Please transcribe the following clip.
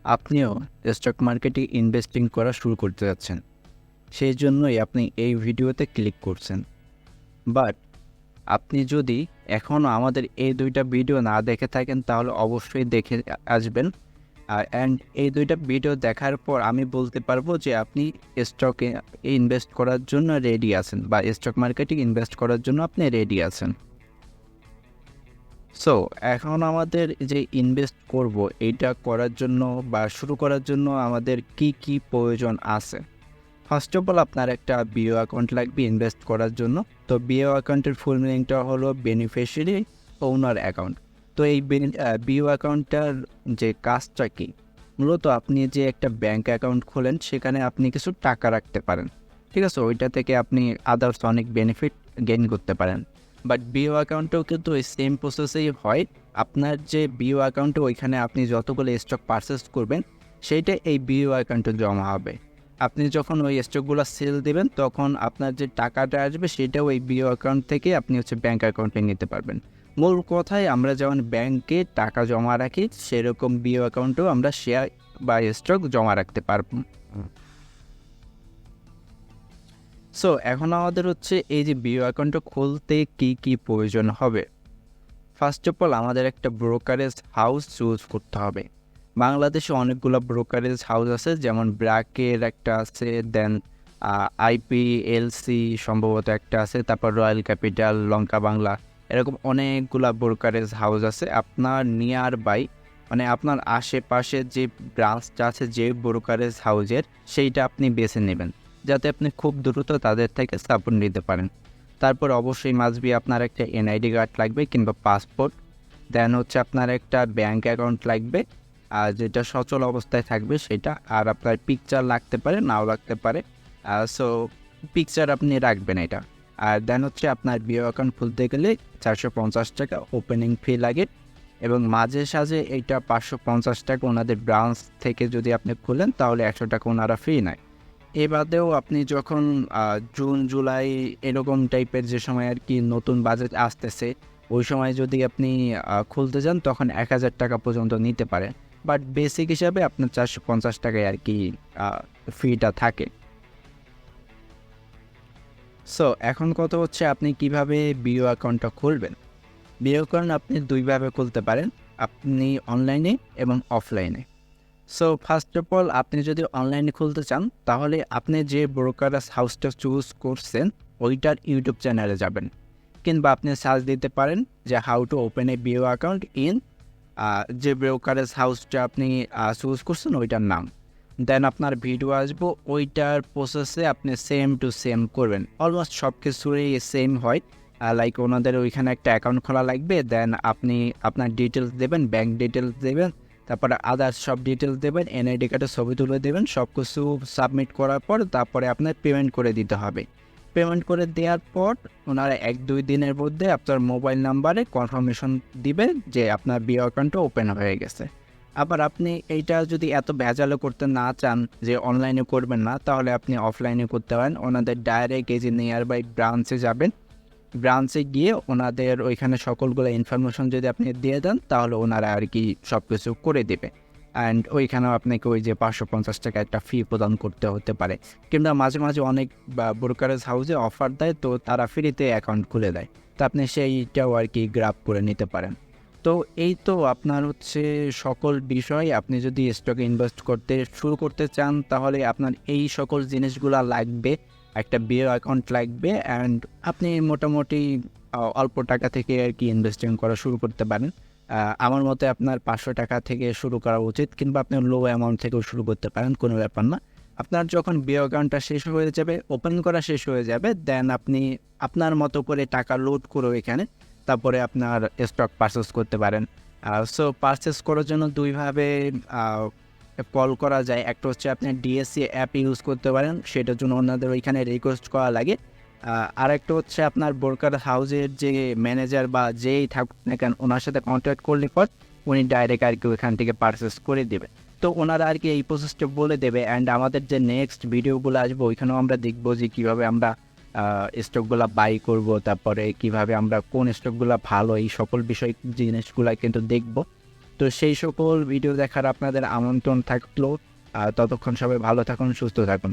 আপনিও স্টক মার্কেটে ইনভেস্টিং করা শুরু করতে যাচ্ছেন, সেই জন্যই আপনি এই ভিডিওতে ক্লিক করছেন। বাট আপনি যদি এখনও আমাদের এই দুইটা ভিডিও না দেখে থাকেন তাহলে অবশ্যই দেখে আসবেন। অ্যান্ড এই দুইটা ভিডিও দেখার পর আমি বলতে পারবো যে আপনি স্টকে ইনভেস্ট করার জন্য রেডি আছেন বা স্টক মার্কেটে ইনভেস্ট করার জন্য আপনি রেডি আছেন। সো এখন আমাদের যে ইনভেস্ট করব এইটা করার জন্য বা শুরু করার জন্য আমাদের কি কি প্রয়োজন আছে। ফার্স্ট অফ অল আপনার একটা বিও অ্যাকাউন্ট লাগবে ইনভেস্ট করার জন্য। তো বিও অ্যাকাউন্টের ফুল মিনিংটা হলো বেনিফিশিয়ারি ওনার অ্যাকাউন্ট। তো এই বিও অ্যাকাউন্টটার যে কাজটা কি, মূলত আপনি যে একটা ব্যাঙ্ক অ্যাকাউন্ট খোলেন সেখানে আপনি কিছু টাকা রাখতে পারেন, ঠিক আছে? ওইটা থেকে আপনি আদার্স অনেক বেনিফিট গেইন করতে পারেন। বাট বিও অ্যাকাউন্টেও কিন্তু ওই সেম প্রসেসেই হয়। আপনার যে বিও অ্যাকাউন্টে ওইখানে আপনি যতগুলো স্টক পারচেস করবেন সেইটা এই বিও অ্যাকাউন্টে জমা হবে। আপনি যখন ওই স্টকগুলো সেল দেবেন তখন আপনার যে টাকাটা আসবে সেটাও ওই বিও অ্যাকাউন্ট থেকে আপনি ব্যাঙ্ক অ্যাকাউন্টে নিতে পারবেন। মূল কথায় আমরা যেমন ব্যাংকে টাকা জমা রাখি সেরকম বিও অ্যাকাউন্টেও আমরা শেয়ার বা স্টক জমা রাখতে পারবো। সো এখন আমাদের এই যে বিও অ্যাকাউন্টটা খুলতে কি কি প্রয়োজন হবে। ফার্স্ট অফ অল আমাদের একটা ব্রোকারেজ হাউস চুজ করতে হবে। বাংলাদেশে অনেকগুলো ব্রোকারেজ হাউস আছে, যেমন ব্র্যাকের একটা আছে, দেন আইপিএলসি সম্ভবত একটা আছে, তারপর রয়্যাল ক্যাপিটাল, লঙ্কা বাংলা, এরকম অনেকগুলা ব্রোকারেজ হাউস আছে। আপনার নিয়ার বাই মানে আপনার আশেপাশে যে ব্রাঞ্চটা আছে যে ব্রোকারেজ হাউসের সেইটা আপনি বেছে নেবেন, যাতে আপনি খুব দ্রুত তাদের থেকে সাপোর্ট নিতে পারেন। তারপর অবশ্যই মাসবি আপনার একটা এনআইডি কার্ড লাগবে কিংবা পাসপোর্ট। দেন আপনার একটা ব্যাঙ্ক অ্যাকাউন্ট লাগবে, আর যেটা সচল অবস্থায় থাকবে সেটা। আর আপনার পিকচার লাগতে পারে, নাও লাগতে পারে। সো পিকচার আপনি রাখবেন এটা। আর দেন আপনার বিও অ্যাকাউন্ট খুলতে গেলে 450 টাকা ওপেনিং ফি লাগে, এবং মাঝে সাঝে এইটা 550 টাকা ওনাদের ব্রাঞ্চ থেকে যদি আপনি খুলেন তাহলে 100 টাকা ওনারা ফি নেয়। এ বাদেও আপনি যখন জুন জুলাই এরকম টাইপের যে সময় আর কি নতুন বাজেট আসতেছে, ওই সময় যদি আপনি খুলতে যান তখন 1000 টাকা পর্যন্ত নিতে পারে। বাট বেসিক হিসাবে আপনার 450 টাকায় আর কি ফিটা থাকে। সো এখন কথা আপনি কিভাবে বিও অ্যাকাউন্টটা খুলবেন। বিও অ্যাকাউন্ট আপনি দুইভাবে খুলতে পারেন, আপনি অনলাইনে এবং অফলাইনে। সো ফার্স্ট অফ অল আপনি যদি অনলাইনে খুলতে চান তাহলে আপনি যে ব্রোকারেজ হাউসটা চুজ করছেন ওইটার ইউটিউব চ্যানেলে যাবেন, কিংবা আপনি সার্চ দিতে পারেন যে how to open A BO account in যে ব্রোকারেজ হাউসটা আপনি চুজ করছেন ওইটার নাম। দেন আপনার ভিডিও আসবো, ওইটার প্রসেসে আপনি সেম টু সেম করবেন। অলমোস্ট সব কিছুরই সেম হয়। লাইক ওনাদের ওইখানে একটা অ্যাকাউন্ট খোলা লাগবে, দেন আপনি আপনার ডিটেলস দেবেন, ব্যাঙ্ক ডিটেলস দেবেন, তারপরে আদার্স সব ডিটেলস দেবেন, এনআইডি কার্ডের ছবি তুলে দেবেন। সব কিছু সাবমিট করার পর তারপরে আপনার পেমেন্ট করে দিতে হবে। পেমেন্ট করে দেওয়ার পর ওনারা 1-2 দিনের মধ্যে আপনার মোবাইল নাম্বারে কনফার্মেশন দিবে যে আপনার বিও অ্যাকাউন্টটা ওপেন হয়ে গেছে। আবার আপনি এইটা যদি এত ভেজালও করতে না চান যে অনলাইনে করবেন না, তাহলে আপনি অফলাইনে করতে পারেন। ওনাদের ডাইরেক্ট এই যে নিয়ার বাই ব্রাঞ্চে যাবেন, ব্রাঞ্চে গিয়ে ওনাদের ওইখানে সকলগুলো ইনফরমেশন যদি আপনি দিয়ে দেন তাহলে ওনারা আর কি সব কিছু করে দেবে। অ্যান্ড ওইখানেও আপনাকে ওই যে 550 টাকা একটা ফি প্রদান করতে হতে পারে, কিংবা মাঝে মাঝে অনেক ব্রোকারেজ হাউসে অফার দেয়, তো তারা ফ্রিতে অ্যাকাউন্ট খুলে দেয়, তো আপনি সেইটাও আর কি গ্রাব করে নিতে পারেন। তো এই তো আপনার সকল বিষয়। আপনি যদি স্টকে ইনভেস্ট করতে শুরু করতে চান তাহলে আপনার এই সকল জিনিসগুলো লাগবে। একটা বিও অ্যাকাউন্ট লাগবে, অ্যান্ড আপনি মোটামুটি অল্প টাকা থেকে আর কি ইনভেস্টিং করা শুরু করতে পারেন। আমার মতে আপনার 500 টাকা থেকে শুরু করা উচিত, কিংবা আপনি লো অ্যামাউন্ট থেকেও শুরু করতে পারেন, কোনো ব্যাপার না। আপনার যখন বিও অ্যাকাউন্টটা শেষ হয়ে যাবে, ওপেন করা শেষ হয়ে যাবে, দেন আপনি আপনার মতো করে টাকা লোড করে এখানে তারপরে আপনার স্টক পারচেস করতে পারেন। সো পারচেস করার জন্য দুইভাবে কল করা যায়। একটা আপনি ডিএসসি অ্যাপ ইউজ করতে পারেন, সেটার জন্য ওনাদের ওইখানে রিকোয়েস্ট করা লাগে। আরেকটা আপনার ব্রোকার হাউসের যে ম্যানেজার বা যেই থাকুক না কেন ওনার সাথে কন্ট্যাক্ট করলে পর উনি ডাইরেক্ট আর কি ওইখান থেকে পারচেস করে দেবে। তো ওনারা আর কি এই প্রসেসটা বলে দেবে। অ্যান্ড আমাদের যে নেক্সট ভিডিওগুলো আসবে ওইখানেও আমরা দেখবো যে কীভাবে আমরা স্টকগুলো বাই করব, তারপরে কিভাবে আমরা কোন স্টকগুলো ভালো, এই সকল বিষয় জিনিসগুলো কিন্তু দেখব। তো তো সেই সকল ভিডিও দেখার আপনাদের আমন্ত্রণ থাকলো। ততক্ষণ সবাই ভালো থাকুন, সুস্থ থাকুন।